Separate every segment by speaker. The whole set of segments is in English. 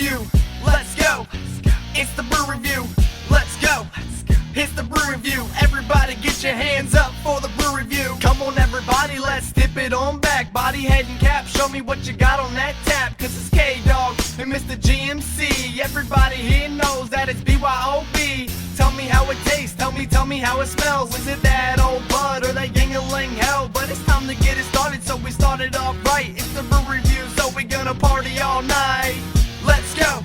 Speaker 1: review. Let's go. It's the Brew review. Let's go. It's the Brew review. Everybody get your hands up for the Brew review. Come on everybody, let's dip it on back. Body, head, and cap, show me what you got on that tap. Cause it's K-Dog and Mr. GMC. Everybody here knows that it's BYOB. Tell me how it tastes, tell me how it smells. Is it that old bud or that Yingling hell? But it's time to get it started, so we started off right. It's the Brew review, so we gonna party all night. Let's go.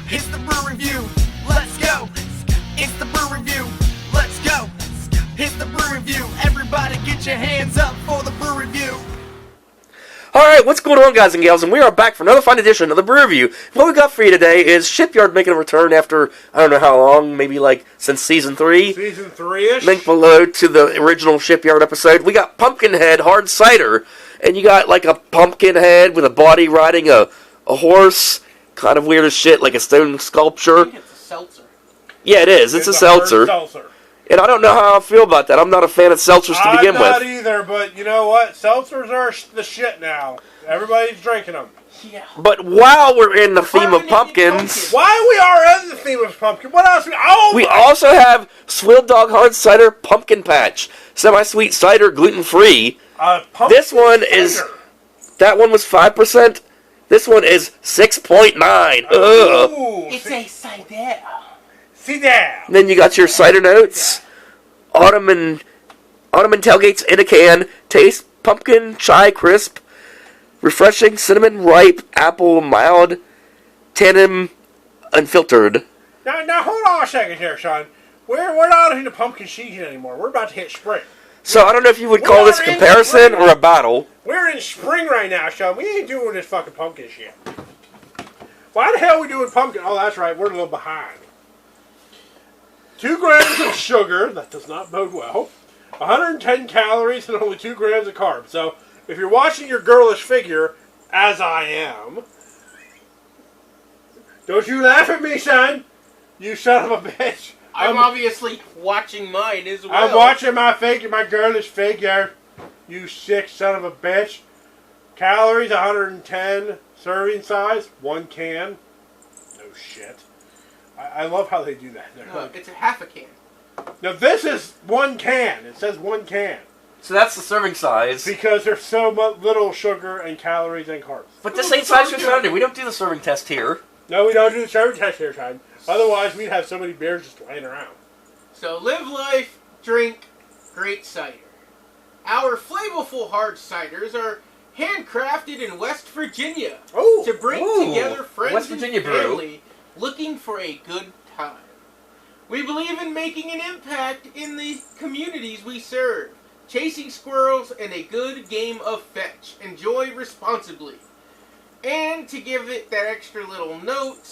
Speaker 1: It's the Brew review. Let's go. It's the Brew review. Let's go. It's the Brew review. Everybody get your hands up for the Brew review.
Speaker 2: Alright, what's going on, guys and gals? And we are back for another fine edition of the Brew review. What we got for you today is Shipyard making a return after, I don't know how long, maybe like since Season 3.
Speaker 3: Season 3-ish.
Speaker 2: Link below to the original Shipyard episode. We got Pumpkin Head Hard Cider. And you got like a pumpkin head with a body riding a horse. Kind of weird as shit, like a stone sculpture.
Speaker 4: I think it's a seltzer.
Speaker 2: Yeah, it is. It's a seltzer. And I don't know how I feel about that. I'm not a fan of seltzers to begin with.
Speaker 3: I'm not either, but you know what? Seltzers are the shit now. Everybody's drinking them.
Speaker 4: Yeah.
Speaker 2: But while we're in the theme of pumpkins...
Speaker 3: While we are in the theme of pumpkin, what else?
Speaker 2: We also have Swilled Dog Hard Cider Pumpkin Patch. Semi-sweet cider, gluten-free. This one is... That one was 5%. This one is 6.9.
Speaker 4: It's a cider.
Speaker 3: Cider.
Speaker 2: Then you got your cider notes. Autumn and tailgates in a can. Taste pumpkin, chai crisp, refreshing, cinnamon, ripe, apple, mild, tannin, unfiltered.
Speaker 3: Now hold on a second here, Sean. We're not into pumpkin season anymore. We're about to hit spring.
Speaker 2: So I don't know if you would call this a comparison or a battle.
Speaker 3: We're in spring right now, Sean. We ain't doing this fucking pumpkin shit. Why the hell are we doing pumpkin? Oh, that's right. We're a little behind. 2 grams of sugar. That does not bode well. 110 calories and only 2 grams of carbs. So, if you're watching your girlish figure, as I am, don't you laugh at me, son. You son of a bitch.
Speaker 4: I'm obviously watching mine as well.
Speaker 3: I'm watching my figure, my girlish figure. You sick son of a bitch. Calories, 110. Serving size, 1 can. No shit. I love how they do that.
Speaker 4: No, it's a half a can.
Speaker 3: Now this is 1 can. It says 1 can.
Speaker 2: So that's the serving size.
Speaker 3: Because there's so much little sugar and calories and carbs.
Speaker 2: But this ain't Science Fiction Foundry. We don't do the serving test here.
Speaker 3: No, we don't do the serving test here, time. Otherwise, we'd have so many beers just laying around.
Speaker 4: So live life, drink great cider. Our flavorful hard ciders are handcrafted in West Virginia to bring together friends and family looking for a good time. We believe in making an impact in the communities we serve, chasing squirrels and a good game of fetch. Enjoy responsibly. And to give it that extra little note,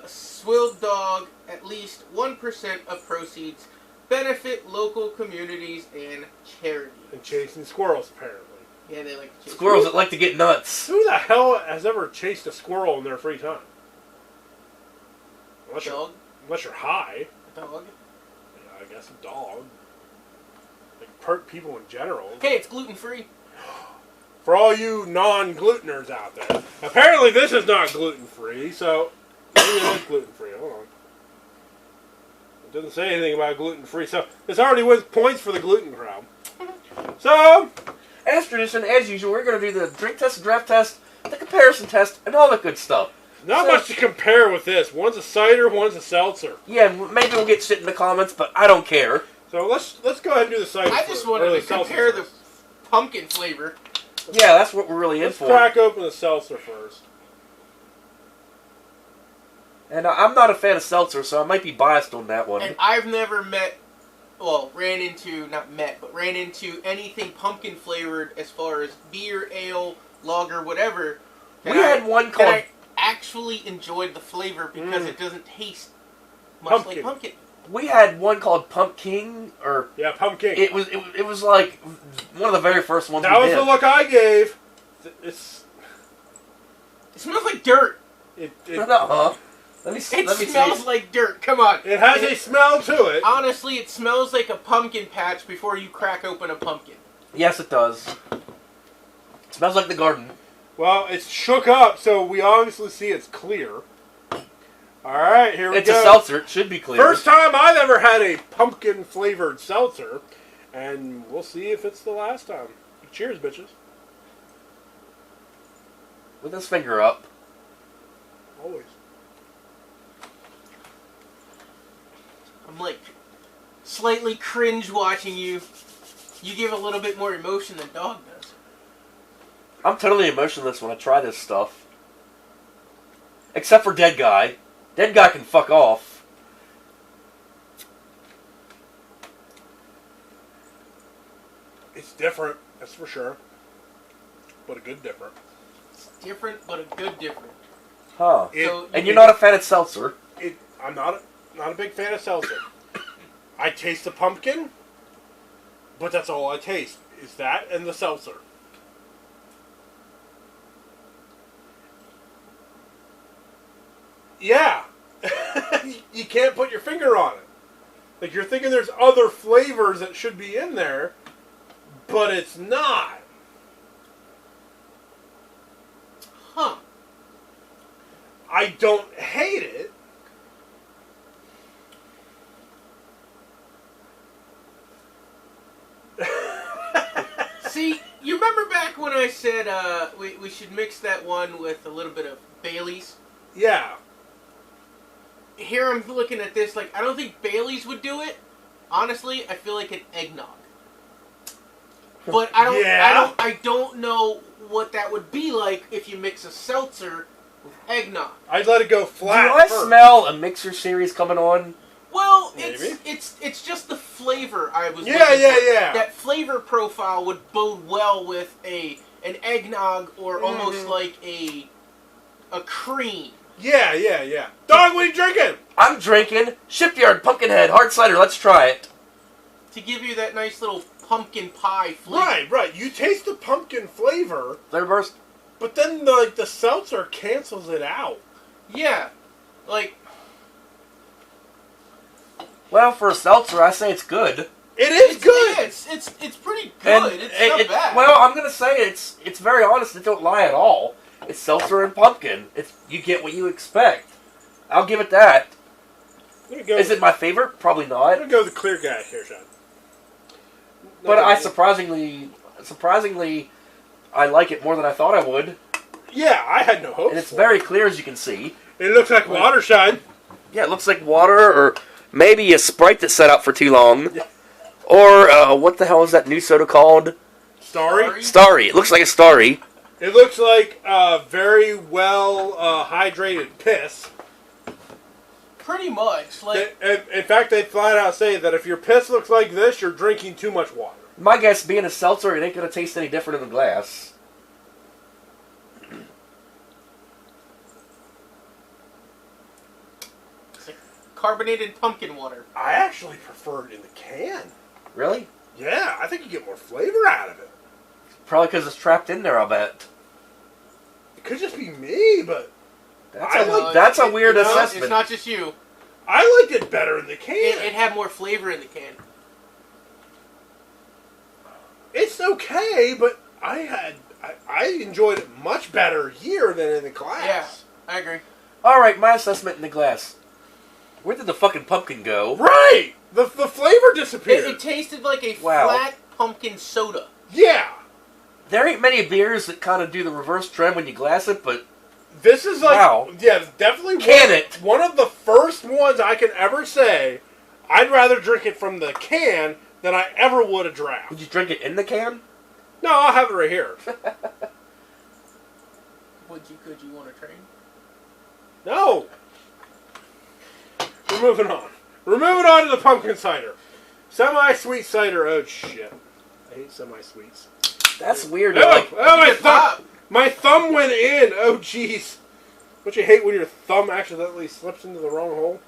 Speaker 4: Swilled Dog, at least 1% of proceeds benefit local communities and charities.
Speaker 3: And chasing squirrels, apparently.
Speaker 4: Yeah, they like to chase
Speaker 2: squirrels that like to get nuts.
Speaker 3: Who the hell has ever chased a squirrel in their free time? Unless you're high.
Speaker 4: A dog?
Speaker 3: Yeah, I guess a dog. Like people in general.
Speaker 4: Hey, it's gluten-free.
Speaker 3: For all you non-gluteners out there. Apparently this is not gluten-free, so maybe it is gluten-free. Hold on. It doesn't say anything about gluten-free, so this already wins points for the gluten crowd. So,
Speaker 2: as tradition, as usual, we're going to do the drink test, the draft test, the comparison test, and all that good stuff.
Speaker 3: Not much to compare with this. One's a cider, one's a seltzer.
Speaker 2: Yeah, maybe we'll get shit in the comments, but I don't care.
Speaker 3: So let's go ahead and do the cider.
Speaker 4: I just wanted to compare the pumpkin flavor.
Speaker 2: Yeah, that's what we're really in for.
Speaker 3: Let's crack open the seltzer first.
Speaker 2: And I'm not a fan of seltzer, so I might be biased on that one.
Speaker 4: And I've never ran into anything pumpkin flavored as far as beer, ale, lager, whatever.
Speaker 2: We had one called...
Speaker 4: I actually enjoyed the flavor because it doesn't taste much like pumpkin.
Speaker 2: We had one called Pumpkin, or...
Speaker 3: Yeah, Pumpkin.
Speaker 2: It was like one of the very first ones
Speaker 3: that was the look I gave. It
Speaker 4: smells like dirt.
Speaker 2: Let me
Speaker 4: smells like dirt. Come on.
Speaker 3: It has a smell to it.
Speaker 4: Honestly, it smells like a pumpkin patch before you crack open a pumpkin.
Speaker 2: Yes, it does. It smells like the garden.
Speaker 3: Well, it's shook up, so we obviously see it's clear. All right, here we
Speaker 2: It's
Speaker 3: go.
Speaker 2: a seltzer. It should be clear.
Speaker 3: First time I've ever had a pumpkin-flavored seltzer, and we'll see if it's the last time. Cheers, bitches.
Speaker 2: With his finger up.
Speaker 3: Always.
Speaker 4: I'm like slightly cringe watching you. You give a little bit more emotion than Dog does.
Speaker 2: I'm totally emotionless when I try this stuff. Except for Dead Guy. Dead Guy can fuck off.
Speaker 3: It's different, that's for sure. But a good different.
Speaker 4: It's different, but a good different.
Speaker 2: Huh.
Speaker 4: So
Speaker 2: And you're not a fan of seltzer.
Speaker 3: I'm not a big fan of seltzer. I taste the pumpkin, but that's all I taste. Is that and the seltzer. Yeah. You can't put your finger on it. Like, you're thinking there's other flavors that should be in there, but it's not.
Speaker 4: Huh.
Speaker 3: I don't hate it.
Speaker 4: See, you remember back when I said we should mix that one with a little bit of Bailey's?
Speaker 3: Yeah.
Speaker 4: Here I'm looking at this like I don't think Bailey's would do it. Honestly, I feel like an eggnog. But I don't know what that would be like if you mix a seltzer with eggnog.
Speaker 3: I'd let it go flat.
Speaker 2: Do I
Speaker 3: first.
Speaker 2: smell a mixer series coming on?
Speaker 4: Well,
Speaker 3: Maybe.
Speaker 4: it's just the flavor I was
Speaker 3: Yeah,
Speaker 4: looking
Speaker 3: yeah,
Speaker 4: for.
Speaker 3: yeah.
Speaker 4: That flavor profile would bode well with an eggnog or almost like a cream.
Speaker 3: Yeah. Dog, what are you drinking?
Speaker 2: I'm drinking Shipyard Pumpkin Head Hard Cider. Let's try it.
Speaker 4: To give you that nice little pumpkin pie flavor.
Speaker 3: Right. You taste the pumpkin flavor,
Speaker 2: Flavor burst.
Speaker 3: but then the seltzer cancels it out.
Speaker 4: Yeah. Like,
Speaker 2: Well, for a seltzer, I say it's good.
Speaker 3: It is good.
Speaker 4: yeah, it's pretty good. It's not bad.
Speaker 2: Well, I'm gonna say it's very honest. It don't lie at all. It's seltzer and pumpkin. You get what you expect. I'll give it that. Is it my favorite? Probably
Speaker 3: I'm
Speaker 2: not.
Speaker 3: gonna go with the clear guy here, Sean.
Speaker 2: But I surprisingly, I like it more than I thought I would.
Speaker 3: Yeah, I had no hope.
Speaker 2: And it's very clear, as you can see.
Speaker 3: It looks like water, Sean.
Speaker 2: Yeah, it looks like water, or maybe a Sprite that sat out for too long.
Speaker 3: Yeah.
Speaker 2: Or, what the hell is that new soda called?
Speaker 3: Starry.
Speaker 2: Starry. It looks like a Starry.
Speaker 3: It looks like very well hydrated piss.
Speaker 4: Pretty much. Like,
Speaker 3: In fact, they flat out say that if your piss looks like this, you're drinking too much water.
Speaker 2: My guess, being a seltzer, it ain't going to taste any different in the glass.
Speaker 4: it's like carbonated pumpkin water.
Speaker 3: I actually prefer it in the can.
Speaker 2: Really?
Speaker 3: Yeah, I think you get more flavor out of it.
Speaker 2: Probably because it's trapped in there, I'll bet.
Speaker 3: It could just be me, but
Speaker 2: That's a weird assessment.
Speaker 4: It's not just you.
Speaker 3: I liked it better in the can.
Speaker 4: It had more flavor in the can.
Speaker 3: It's okay, but I enjoyed it much better here than in the glass.
Speaker 4: Yeah, I agree.
Speaker 2: Alright, my assessment in the glass. Where did the fucking pumpkin go?
Speaker 3: Right! The flavor disappeared.
Speaker 4: It tasted like a
Speaker 2: Wow.
Speaker 4: flat pumpkin soda.
Speaker 3: Yeah!
Speaker 2: There ain't many beers that kind of do the reverse trend when you glass it, but
Speaker 3: This is like,
Speaker 2: Wow.
Speaker 3: yeah, definitely one of the first ones I can ever say I'd rather drink it from the can than I ever would a draft.
Speaker 2: would you drink it in the can?
Speaker 3: No, I'll have it right here.
Speaker 4: Could you want to train?
Speaker 3: No! We're moving on. We're moving on to the pumpkin cider. Semi-sweet cider. Oh, shit. I hate semi-sweets.
Speaker 2: That's weird.
Speaker 3: Oh, my thumb went in. Oh, jeez. Don't you hate when your thumb accidentally slips into the wrong hole?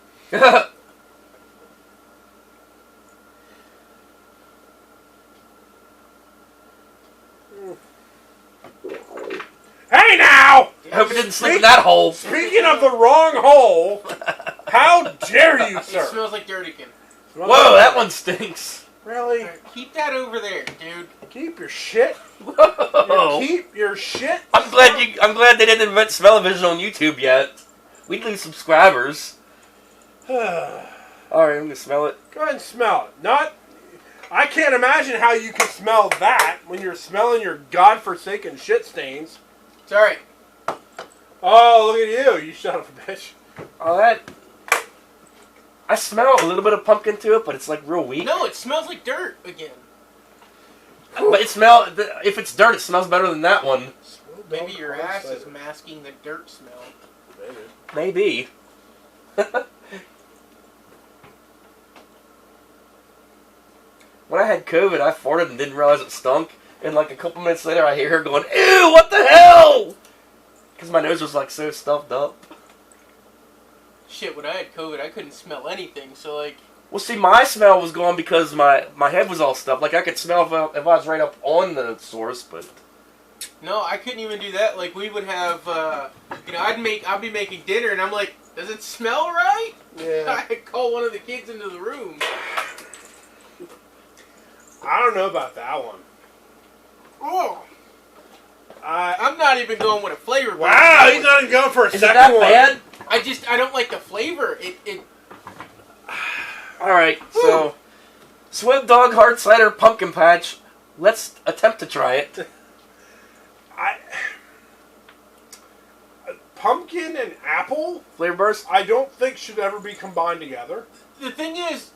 Speaker 3: Hey, now!
Speaker 2: I hope it didn't slip in that hole.
Speaker 3: Speaking of the wrong hole, how dare you,
Speaker 4: It
Speaker 3: sir?
Speaker 4: smells like Dirtykin.
Speaker 2: Whoa, that one stinks.
Speaker 3: Really?
Speaker 4: Keep that over there, dude.
Speaker 3: Keep your shit.
Speaker 2: Whoa.
Speaker 3: Keep your shit.
Speaker 2: I'm glad they didn't invent smell-o-vision on YouTube yet. we'd lose subscribers.
Speaker 3: Go
Speaker 2: Alright, I'm gonna smell it.
Speaker 3: ahead and smell it. I can't imagine how you can smell that when you're smelling your godforsaken shit stains.
Speaker 4: It's alright.
Speaker 3: Oh, look at you. You son of a bitch.
Speaker 2: Oh, that... I smell a little bit of pumpkin to it, but it's like real weak.
Speaker 4: No, it smells like dirt again.
Speaker 2: But if it's dirt, it smells better than that one.
Speaker 4: Maybe your ass is masking the dirt smell.
Speaker 2: Maybe. When I had COVID, I farted and didn't realize it stunk. And like a couple minutes later, I hear her going, "Ew, what the hell?" Because my nose was like so stuffed up.
Speaker 4: Shit, when I had COVID, I couldn't smell anything, so like...
Speaker 2: Well, see, my smell was gone because my head was all stuffed. Like, I could smell if I was right up on the source, but...
Speaker 4: No, I couldn't even do that. Like, we would have, you know, I'd be making dinner, and I'm like, does it smell right?
Speaker 3: Yeah.
Speaker 4: I'd call one of the kids into the room.
Speaker 3: I don't know about that one.
Speaker 4: Oh. I'm not even going with a flavor.
Speaker 3: Wow, he's not even going for a
Speaker 2: Is it
Speaker 3: second
Speaker 2: that
Speaker 3: one.
Speaker 2: bad?
Speaker 4: I don't like the flavor. It
Speaker 2: Alright, so... Swilled Dog Hard Cider Pumpkin Patch. Let's attempt to try it.
Speaker 3: Pumpkin and apple,
Speaker 2: Flavor burst?
Speaker 3: I don't think should ever be combined together.
Speaker 4: the thing is,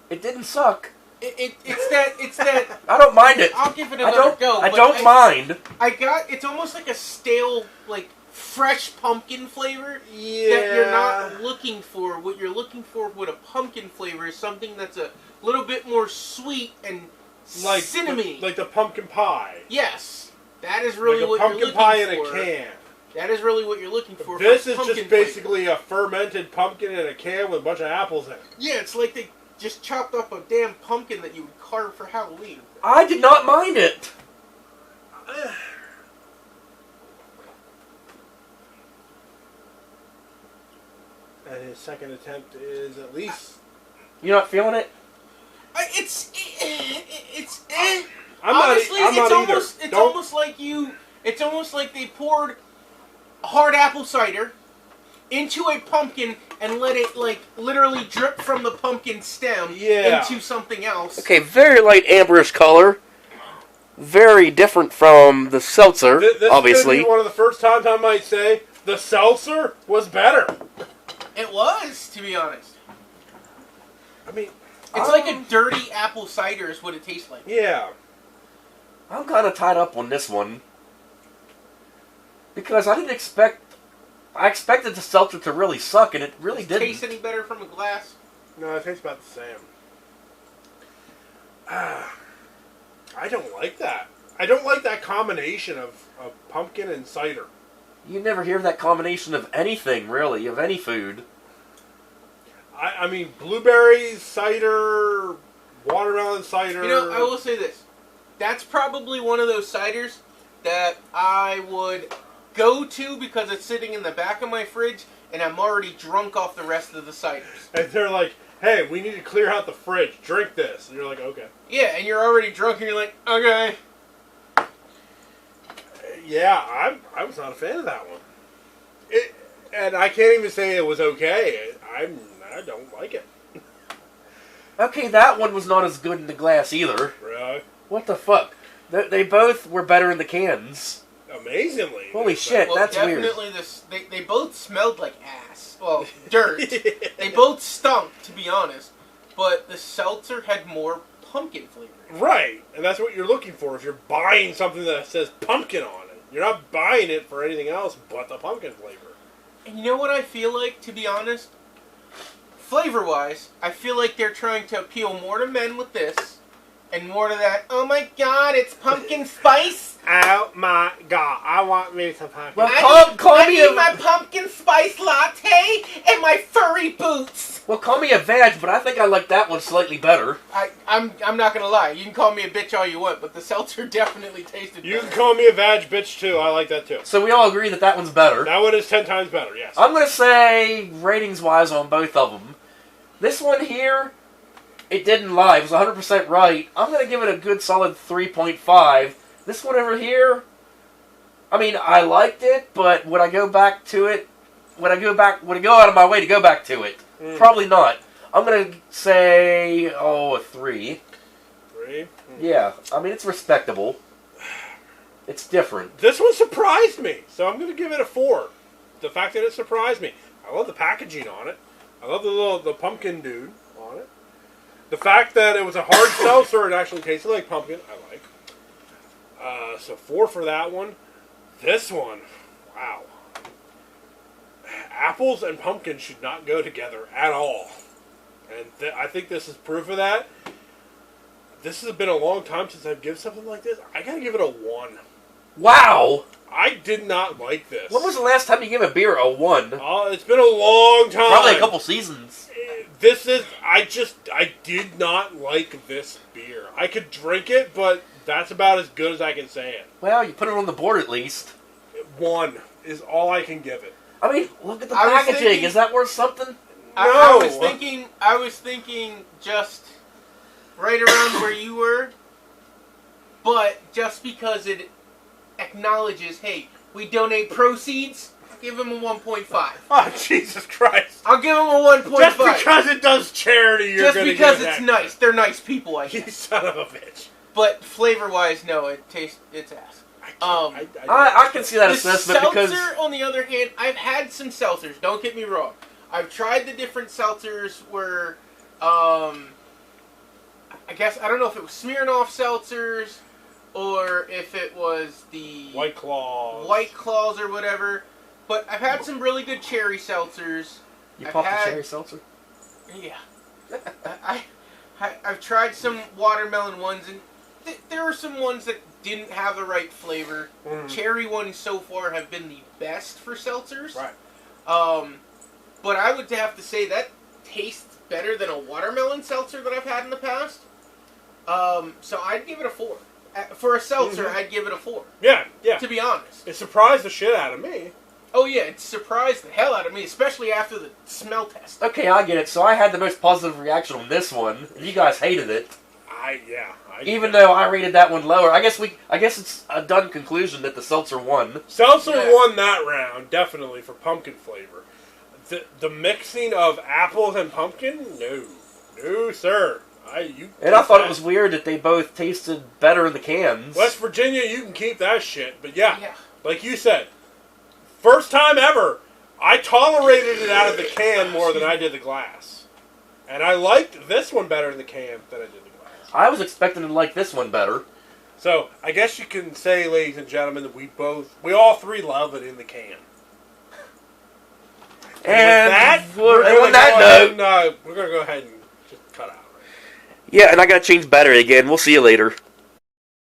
Speaker 2: It didn't suck.
Speaker 4: it's that.
Speaker 2: I don't mind it.
Speaker 4: I'll give it another go.
Speaker 2: I
Speaker 4: but
Speaker 2: don't mind.
Speaker 4: It's almost like a stale, like fresh pumpkin flavor
Speaker 3: Yeah.
Speaker 4: that you're not looking for. What you're looking for with a pumpkin flavor is something that's a little bit more sweet and
Speaker 3: like
Speaker 4: cinnamony.
Speaker 3: like the pumpkin pie.
Speaker 4: Yes, that is really
Speaker 3: like
Speaker 4: what
Speaker 3: pumpkin
Speaker 4: you're looking
Speaker 3: pie
Speaker 4: for.
Speaker 3: in a can.
Speaker 4: That is really what you're looking for.
Speaker 3: This
Speaker 4: for
Speaker 3: is
Speaker 4: pumpkin
Speaker 3: just
Speaker 4: flavor.
Speaker 3: basically a fermented pumpkin in a can with a bunch of apples in it.
Speaker 4: Yeah, it's like they just chopped up a damn pumpkin that you would carve for Halloween.
Speaker 2: I did not mind it.
Speaker 3: And his second attempt is at least...
Speaker 2: You're not feeling it?
Speaker 4: It's
Speaker 3: I'm
Speaker 4: honestly,
Speaker 3: not either.
Speaker 4: It's almost like you. It's almost like they poured hard apple cider into a pumpkin and let it like literally drip from the pumpkin stem into something else.
Speaker 2: Okay, very light amberish color. Very different from the seltzer,
Speaker 3: This
Speaker 2: obviously.
Speaker 3: is one of the first times I might say the seltzer was better.
Speaker 4: It was, to be honest.
Speaker 3: I mean,
Speaker 4: It's like a dirty apple cider is what it tastes like.
Speaker 3: yeah.
Speaker 2: I'm kind of tied up on this one. Because I expected the seltzer to really suck, and it really
Speaker 4: Does it
Speaker 2: didn't.
Speaker 4: taste any better from a glass?
Speaker 3: No, it tastes about the same. I don't like that. I don't like that combination of pumpkin and cider.
Speaker 2: You never hear that combination of anything, really, of any food.
Speaker 3: I mean, blueberries, cider, watermelon cider.
Speaker 4: You know, I will say this. That's probably one of those ciders that I would go to because it's sitting in the back of my fridge and I'm already drunk off the rest of the ciders.
Speaker 3: And they're like, hey, we need to clear out the fridge. Drink this. And you're like, okay.
Speaker 4: Yeah, and you're already drunk and you're like, okay.
Speaker 3: Yeah, I was not a fan of that one. And I can't even say it was okay. I don't like it.
Speaker 2: Okay, that one was not as good in the glass either.
Speaker 3: Really?
Speaker 2: What the fuck? They both were better in the cans.
Speaker 3: Amazingly.
Speaker 2: Holy shit,
Speaker 4: Well,
Speaker 2: that's weird.
Speaker 4: definitely they both smelled like ass. Well, dirt. They both stunk, to be honest. But the seltzer had more pumpkin flavor.
Speaker 3: Right, and that's what you're looking for if you're buying something that says pumpkin on it. You're not buying it for anything else but the pumpkin flavor.
Speaker 4: And you know what I feel like, to be honest? Flavor-wise, I feel like they're trying to appeal more to men with this, and more to that, oh my god, it's pumpkin spice!
Speaker 3: Oh my god, I want me some pumpkin.
Speaker 2: Well,
Speaker 4: I need my pumpkin spice latte and my furry boots!
Speaker 2: Well, call me a veg, but I think I like that one slightly better.
Speaker 4: I'm not gonna lie, you can call me a bitch all you want, but the seltzer definitely tasted
Speaker 3: You
Speaker 4: better.
Speaker 3: can call me a vag bitch too, I like that too.
Speaker 2: So we all agree that that one's better.
Speaker 3: That one is 10 times better, yes.
Speaker 2: I'm going to say, ratings-wise on both of them, this one here, it didn't lie. It was 100% right. I'm going to give it a good solid 3.5. This one over here, I mean, I liked it, but would I go back to it? Would I go out of my way to go back to it? Probably not. I'm gonna say, a 3.
Speaker 3: 3?
Speaker 2: Yeah, I mean, it's respectable. It's different.
Speaker 3: This one surprised me, so I'm gonna give it a 4. The fact that it surprised me. I love the packaging on it. I love the pumpkin dude on it. The fact that it was a hard seltzer and actually tasted like pumpkin, I like. So 4 for that one. This one, wow. Apples and pumpkin should not go together at all. And I think this is proof of that. This has been a long time since I've given something like this. I gotta give it a 1.
Speaker 2: Wow!
Speaker 3: I did not like this.
Speaker 2: When was the last time you gave a beer a 1?
Speaker 3: It's been a long time.
Speaker 2: Probably a couple seasons.
Speaker 3: I did not like this beer. I could drink it, but that's about as good as I can say it.
Speaker 2: Well, you put it on the board at least.
Speaker 3: 1 is all I can give it.
Speaker 2: I mean, look at the packaging. Is that worth something?
Speaker 3: No.
Speaker 4: I was thinking just right around where you were, but just because it acknowledges, hey, we donate proceeds, I'll give him a 1.5.
Speaker 3: Oh, Jesus Christ.
Speaker 4: I'll give him a 1.5.
Speaker 3: Just because it does charity, you're
Speaker 4: just because it's nice. They're nice people, I
Speaker 3: guess. You
Speaker 4: guess.
Speaker 3: son of a bitch.
Speaker 4: But flavor-wise, no, it's ass.
Speaker 2: I can see that assessment because...
Speaker 4: Seltzer, on the other hand, I've had some seltzers, don't get me wrong. I've tried the different seltzers where, I guess, I don't know if it was Smirnoff seltzers or if it was the...
Speaker 3: White
Speaker 4: Claws or whatever. But I've had some really good cherry seltzers.
Speaker 2: You popped the cherry seltzer?
Speaker 4: Yeah. I've tried some watermelon ones, and there are some ones that didn't have the right flavor. Cherry ones so far have been the best for seltzers.
Speaker 3: Right.
Speaker 4: But I would have to say that tastes better than a watermelon seltzer that I've had in the past. So I'd give it a 4. For a seltzer, I'd give it a 4.
Speaker 3: Yeah.
Speaker 4: To be honest.
Speaker 3: It surprised the shit out of me.
Speaker 4: Oh yeah, it surprised the hell out of me, especially after the smell test.
Speaker 2: Okay, I get it. So I had the most positive reaction on this one. You guys hated it. Even though I rated that one lower. I guess it's a done conclusion that the seltzer won.
Speaker 3: Seltzer won that round, definitely, for pumpkin flavor. The mixing of apples and pumpkin? No, sir. I thought
Speaker 2: it was weird that they both tasted better in the cans.
Speaker 3: West Virginia, you can keep that shit. But yeah, like you said, first time ever, I tolerated it out of the can more than I did the glass. And I liked this one better in the can than I did the glass.
Speaker 2: I was expecting to like this one better.
Speaker 3: So, I guess you can say, ladies and gentlemen, that we all three love it in the can.
Speaker 2: And
Speaker 3: we're going to go ahead and just cut out.
Speaker 2: Yeah, and I got to change battery again. We'll see you later.